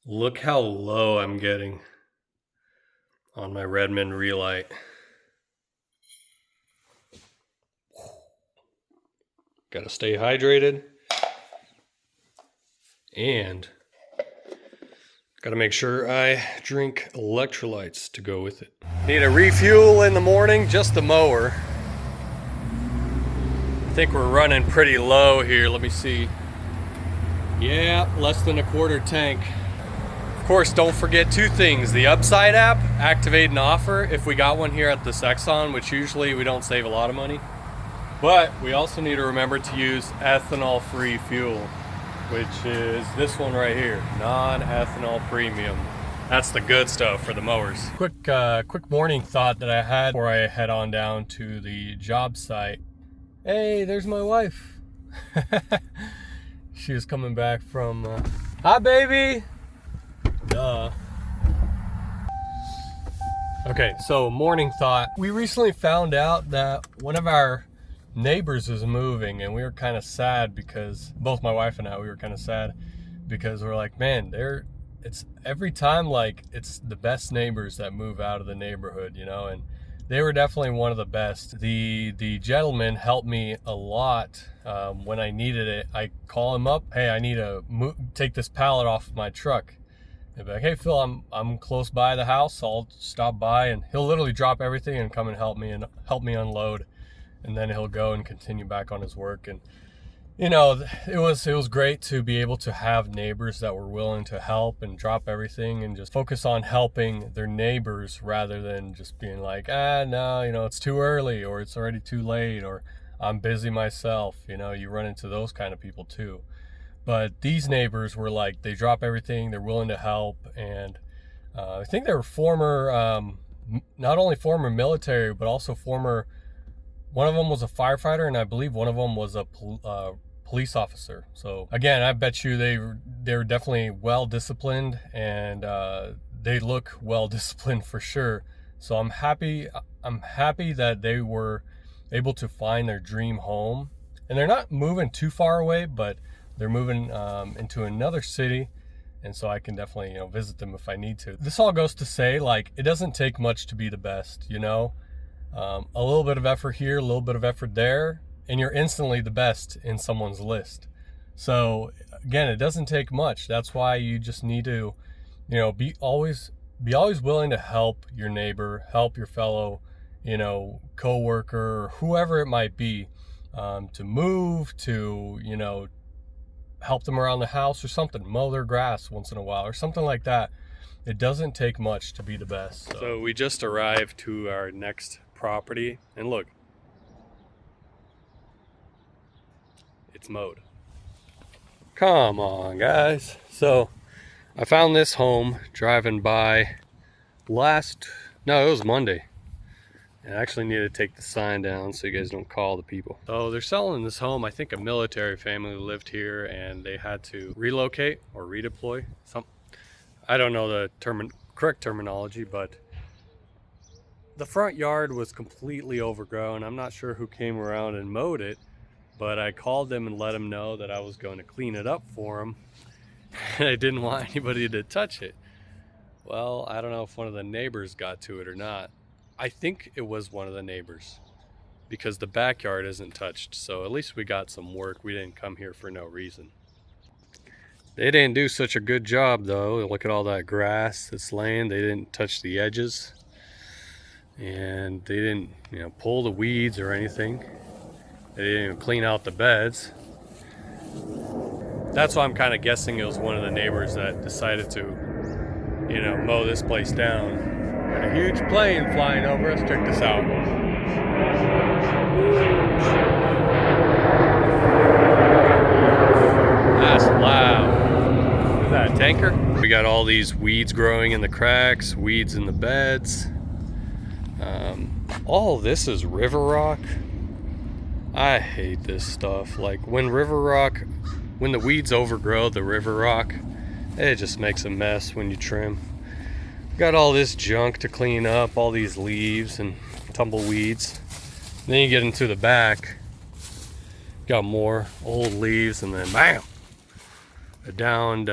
Look how low I'm getting on my Redmond Relight. Gotta stay hydrated and gotta make sure I drink electrolytes to go with it. Need a refuel in the morning, just the mower. I think we're running pretty low here. Let me see. Yeah, less than a quarter tank. Of course, don't forget two things. The Upside app, activate an offer if we got one here at this Exxon, which usually we don't save a lot of money. But we also need to remember to use ethanol-free fuel, which is this one right here, non-ethanol premium. That's the good stuff for the mowers. Quick morning thought that I had before I head on down to the job site. Hey, there's my wife. She was coming back from, hi baby. Duh. Okay, so morning thought. We recently found out that one of our neighbors is moving, and we were kind of sad because both my wife and I, we were kind of sad because we're like, man, it's every time like it's the best neighbors that move out of the neighborhood, you know, and they were definitely one of the best. The gentleman helped me a lot when I needed it. I call him up, hey, I need to take this pallet off my truck. He'll be like, hey Phil, I'm close by the house. I'll stop by, and he'll literally drop everything and come and help me unload, and then he'll go and continue back on his work. And you know, it was great to be able to have neighbors that were willing to help and drop everything and just focus on helping their neighbors rather than just being like, no, you know, it's too early, or it's already too late, or I'm busy myself. You know, you run into those kind of people too. But these neighbors were like, they drop everything, they're willing to help, and I think they were former, not only former military, but also one of them was a firefighter, and I believe one of them was a police officer. So again, I bet you they were definitely well disciplined, and they look well disciplined for sure. So I'm happy that they were able to find their dream home, and they're not moving too far away, but they're moving into another city, and so I can definitely, you know, visit them if I need to. This all goes to say, like, it doesn't take much to be the best, you know. A little bit of effort here, a little bit of effort there, and you're instantly the best in someone's list. So again, it doesn't take much. That's why you just need to, you know, be always willing to help your neighbor, help your fellow, you know, coworker, or whoever it might be, to move, to, you know, help them around the house or something, mow their grass once in a while or something like that. It doesn't take much to be the best. So we just arrived to our next property, and look, it's mowed. Come on, guys. So I found this home driving by it was Monday. I actually need to take the sign down so you guys don't call the people. So they're selling this home. I think a military family lived here and they had to relocate or redeploy. I don't know the correct terminology, but the front yard was completely overgrown. I'm not sure who came around and mowed it, but I called them and let them know that I was going to clean it up for them. And I didn't want anybody to touch it. Well, I don't know if one of the neighbors got to it or not. I think it was one of the neighbors because the backyard isn't touched. So at least we got some work. We didn't come here for no reason. They didn't do such a good job though. Look at all that grass that's laying. They didn't touch the edges, and they didn't, you know, pull the weeds or anything. They didn't even clean out the beds. That's why I'm kind of guessing it was one of the neighbors that decided to, you know, mow this place down. Got a huge plane flying over us. Check this out. That's loud. Is that a tanker? We got all these weeds growing in the cracks, weeds in the beds. All this is river rock. I hate this stuff. Like when the weeds overgrow the river rock, it just makes a mess when you trim. Got all this junk to clean up, all these leaves and tumbleweeds. Then you get into the back, got more old leaves, and then bam, a downed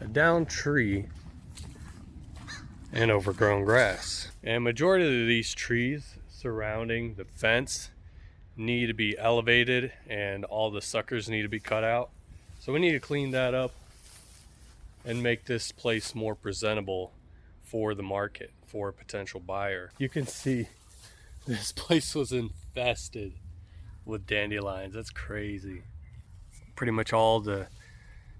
a downed tree, and overgrown grass. And majority of these trees surrounding the fence need to be elevated, and all the suckers need to be cut out. So we need to clean that up and make this place more presentable for the market, for a potential buyer. You can see this place was infested with dandelions. That's crazy. Pretty much all the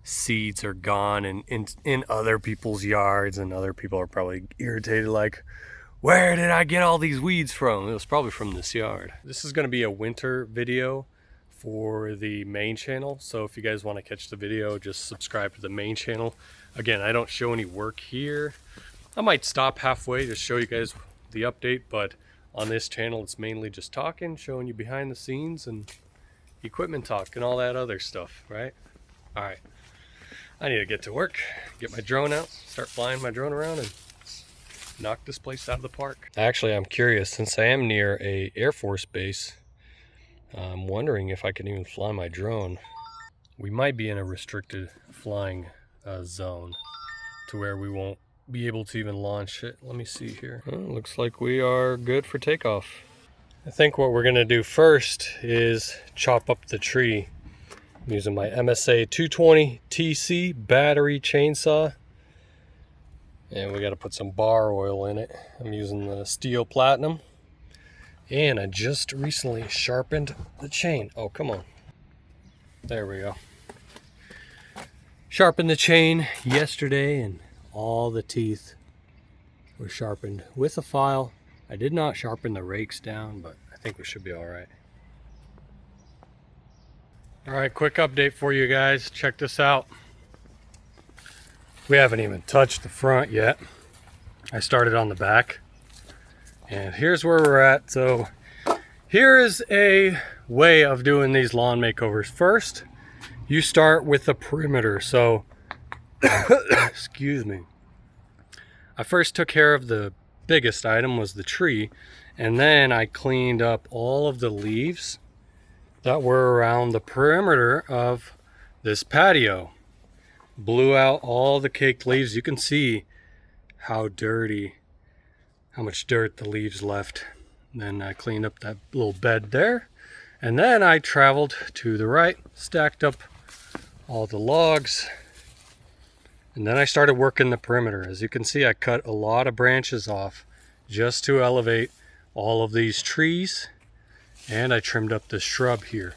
seeds are gone and in other people's yards, and other people are probably irritated like, where did I get all these weeds from? It was probably from this yard. This is going to be a winter video for the main channel, so if you guys want to catch the video, just subscribe to the main channel. Again, I don't show any work here. I might stop halfway to show you guys the update, but on this channel it's mainly just talking, showing you behind the scenes and equipment talk and all that other stuff, right? All right, I need to get to work, get my drone out, start flying my drone around and knock this place out of the park. Actually, I'm curious, since I am near a Air Force base, I'm wondering if I can even fly my drone. We might be in a restricted flying zone to where we won't be able to even launch it. Let me see here. Looks like we are good for takeoff. I think what we're gonna do first is chop up the tree. I'm using my MSA 220 TC battery chainsaw. And we got to put some bar oil in it. I'm using the steel platinum. And I just recently sharpened the chain. Oh, come on. There we go. Sharpened the chain yesterday, and all the teeth were sharpened with a file. I did not sharpen the rakes down, but I think we should be all right. All right, quick update for you guys. Check this out. We haven't even touched the front yet. I started on the back. And here's where we're at. So here is a way of doing these lawn makeovers. First, you start with the perimeter. So, excuse me. I first took care of the biggest item, was the tree. And then I cleaned up all of the leaves that were around the perimeter of this patio. Blew out all the caked leaves. You can see how dirty, how much dirt the leaves left. Then I cleaned up that little bed there. And then I traveled to the right, stacked up all the logs. And then I started working the perimeter. As you can see, I cut a lot of branches off just to elevate all of these trees. And I trimmed up this shrub here.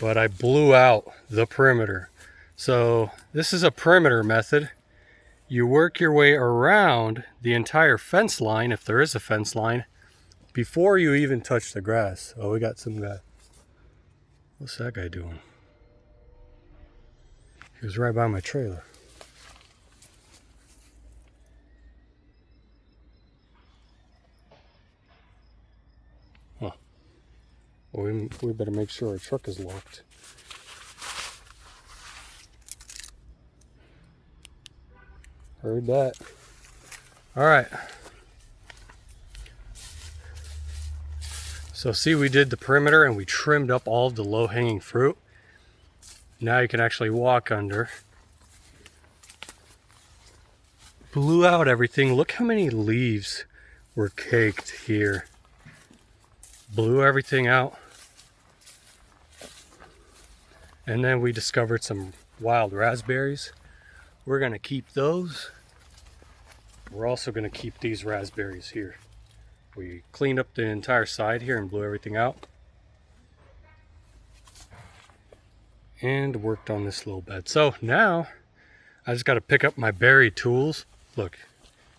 But I blew out the perimeter. So this is a perimeter method. You work your way around the entire fence line, if there is a fence line, before you even touch the grass. Oh, we got some guy. What's that guy doing? He was right by my trailer. Huh. Well, we better make sure our truck is locked. Heard that. All right. So see, we did the perimeter and we trimmed up all of the low-hanging fruit. Now you can actually walk under. Blew out everything. Look how many leaves were caked here. Blew everything out. And then we discovered some wild raspberries. We're gonna keep those. We're also gonna keep these raspberries here. We cleaned up the entire side here and blew everything out. And worked on this little bed. So now I just gotta pick up my berry tools. Look,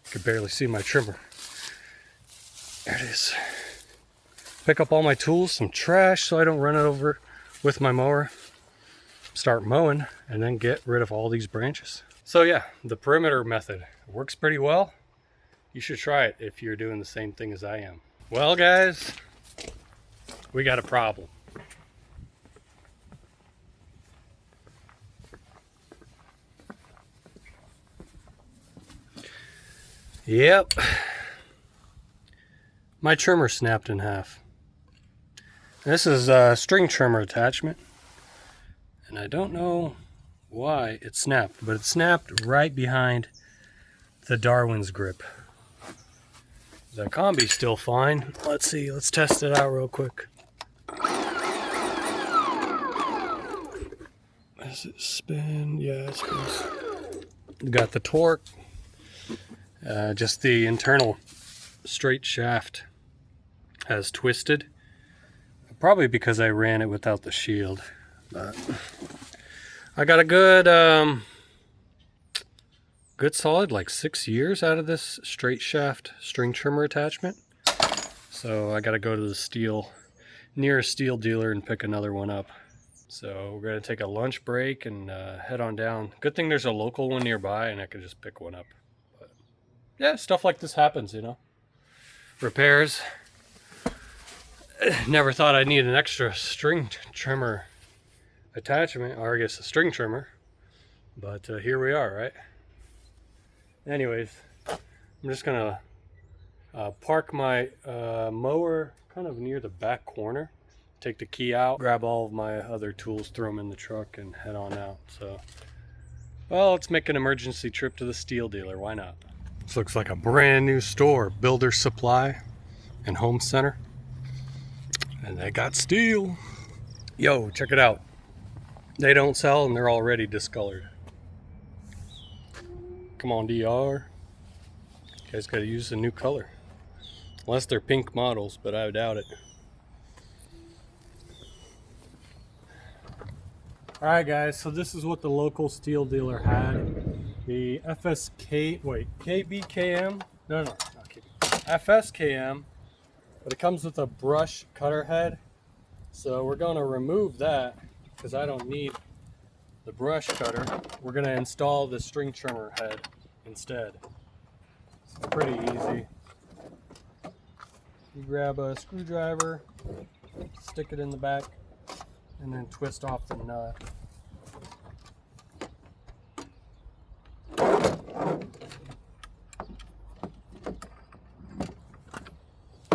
you can barely see my trimmer. There it is. Pick up all my tools, some trash so I don't run it over with my mower. Start mowing and then get rid of all these branches. So yeah, the perimeter method works pretty well. You should try it if you're doing the same thing as I am. Well guys, we got a problem. Yep. My trimmer snapped in half. This is a string trimmer attachment. And I don't know why it snapped, but it snapped right behind the Darwin's grip. The combi's still fine. Let's see, let's test it out real quick. Does it spin? Yeah, it spins. Got the torque. Just the internal straight shaft has twisted. Probably because I ran it without the shield. But I got a good solid like 6 years out of this straight shaft string trimmer attachment. So I got to go to the nearest steel dealer and pick another one up. So we're going to take a lunch break and head on down. Good thing there's a local one nearby and I can just pick one up. But yeah, stuff like this happens, you know. Repairs. Never thought I'd need an extra string trimmer attachment, or I guess a string trimmer. But here we are, right? Anyways, I'm just going to park my mower kind of near the back corner. Take the key out, grab all of my other tools, throw them in the truck, and head on out. So, well, let's make an emergency trip to the steel dealer. Why not? This looks like a brand new store, Builder Supply and Home Center. And they got steel. Yo, check it out. They don't sell and they're already discolored. Come on, DR. You guys gotta use a new color. Unless they're pink models, but I doubt it. Alright guys, so this is what the local steel dealer had. The KBKM? No, not KB. FSKM, but it comes with a brush cutter head. So we're going to remove that because I don't need the brush cutter. We're going to install the string trimmer head instead. It's pretty easy. You grab a screwdriver, stick it in the back, and then twist off the nut.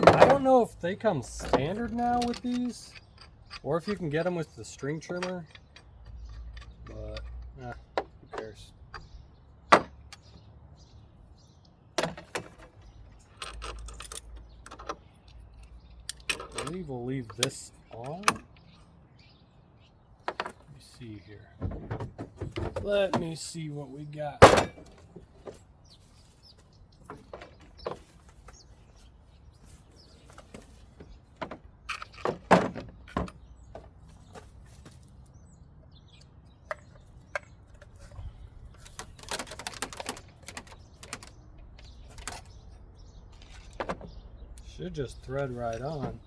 I don't know if they come standard now with these, or if you can get them with the string trimmer, but who cares. I believe we'll leave this on. See here. Let me see what we got. Should just thread right on.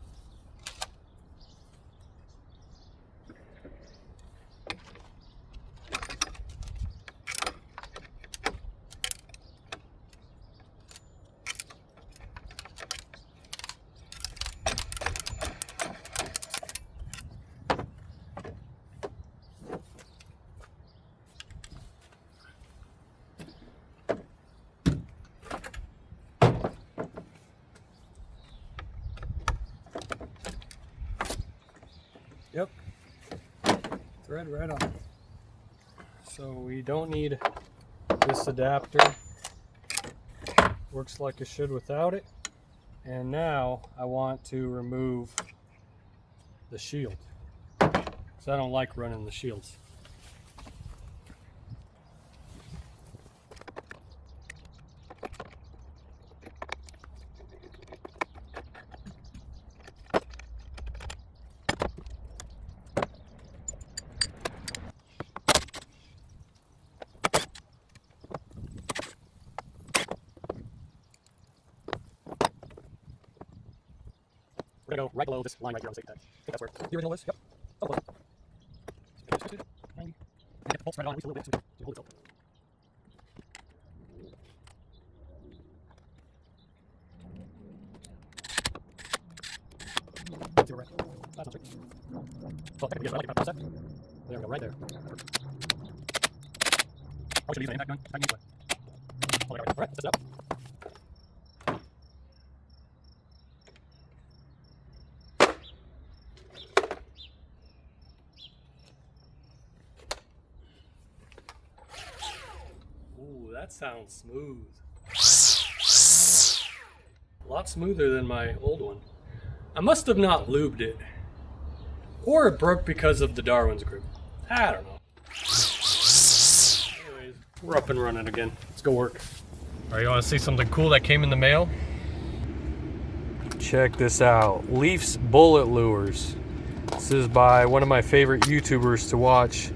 Yep, thread right on. So we don't need this adapter. Works like it should without it. And now I want to remove the shield, because I don't like running the shields. We're gonna go right below this line right here on the safety tag. I think that's where the original is. Yep. Oh, close. 90. And get the bolts right on, at least a little bit, so you hold it open. Let's see where we're at. That's not right. So technically, yes, I like it, set. There we go, right there. Probably should use an impact gun. All right, let's set it up. that sounds smooth. A lot smoother than my old one. I must have not lubed it. Or it broke because of the Darwin's grip. I don't know. Anyways, we're up and running again. Let's go work. All right, you want to see something cool that came in the mail? Check this out. Leaf's Bullet Lures. This is by one of my favorite YouTubers to watch.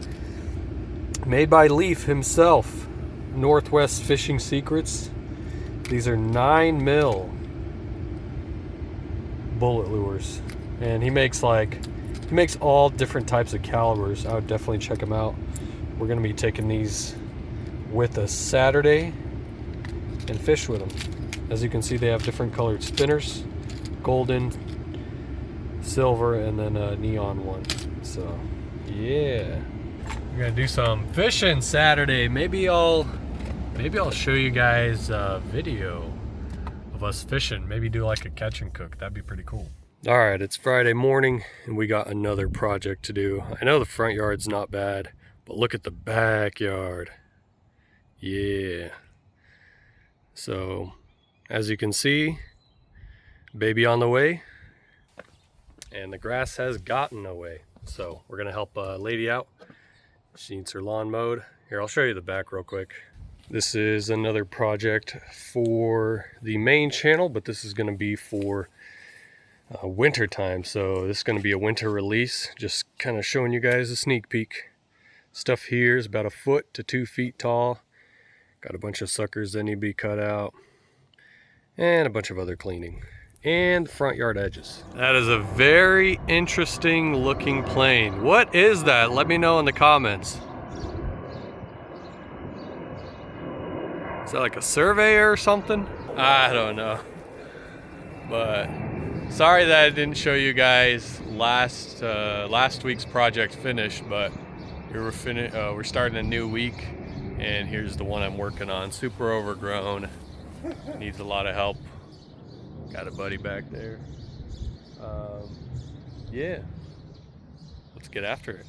Made by Leaf himself. Northwest Fishing Secrets. These are 9mm bullet lures. And he makes all different types of calibers. I would definitely check him out. We're gonna be taking these with us Saturday and fish with them. As you can see, they have different colored spinners. Golden, silver, and then a neon one. So yeah, we're gonna do some fishing Saturday. Maybe I'll show you guys a video of us fishing. Maybe do like a catch and cook. That'd be pretty cool. All right, it's Friday morning and we got another project to do. I know the front yard's not bad, but look at the backyard. Yeah. So as you can see, baby on the way, and the grass has gotten away. So we're gonna help a lady out. She needs her lawn mowed. Here, I'll show you the back real quick. This is another project for the main channel, but this is gonna be for winter time. So this is gonna be a winter release, just kind of showing you guys a sneak peek. Stuff here is about 1 foot to 2 feet tall. Got a bunch of suckers that need to be cut out, and a bunch of other cleaning. And front yard edges. That is a very interesting looking plane. What is that? Let me know in the comments. Is that like a surveyor or something? I don't know. But sorry that I didn't show you guys last week's project finished, but we're starting a new week, and here's the one I'm working on. Super overgrown. Needs a lot of help. Got a buddy back there. Yeah, let's get after it.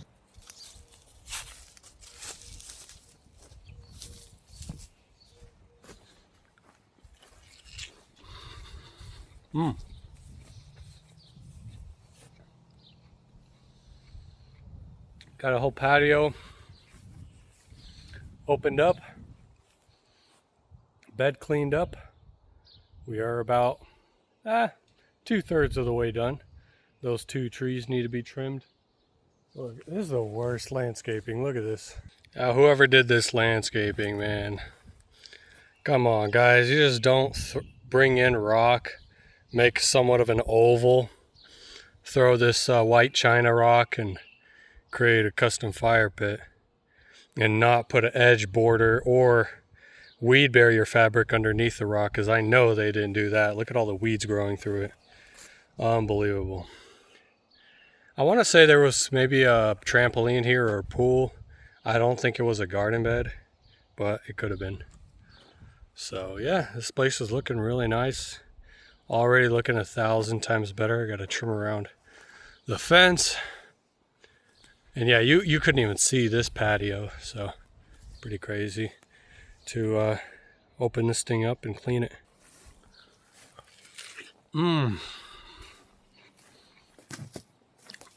Got a whole patio opened up, bed cleaned up. We are about 2/3 of the way done. Those 2 trees need to be trimmed. Look, this is the worst landscaping. Look at this. Whoever did this landscaping, man. Come on, guys. You just don't bring in rock, make somewhat of an oval, throw this white china rock, and create a custom fire pit, and not put an edge border or weed barrier fabric underneath the rock, because I know they didn't do that. Look at all the weeds growing through it. Unbelievable. I want to say there was maybe a trampoline here or a pool. I don't think it was a garden bed, but it could have been. So yeah, this place is looking really nice. Already looking 1,000 times better. I got to trim around the fence. And yeah, you couldn't even see this patio, so pretty crazy to open this thing up and clean it.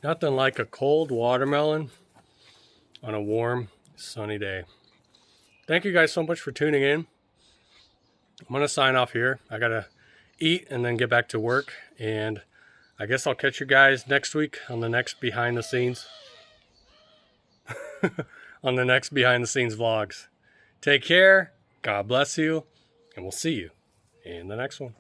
Nothing like a cold watermelon on a warm, sunny day. Thank you guys so much for tuning in. I'm gonna sign off here. I gotta eat and then get back to work, and I guess I'll catch you guys next week on the next behind the scenes on the next behind the scenes vlogs. Take care, God bless you, and we'll see you in the next one.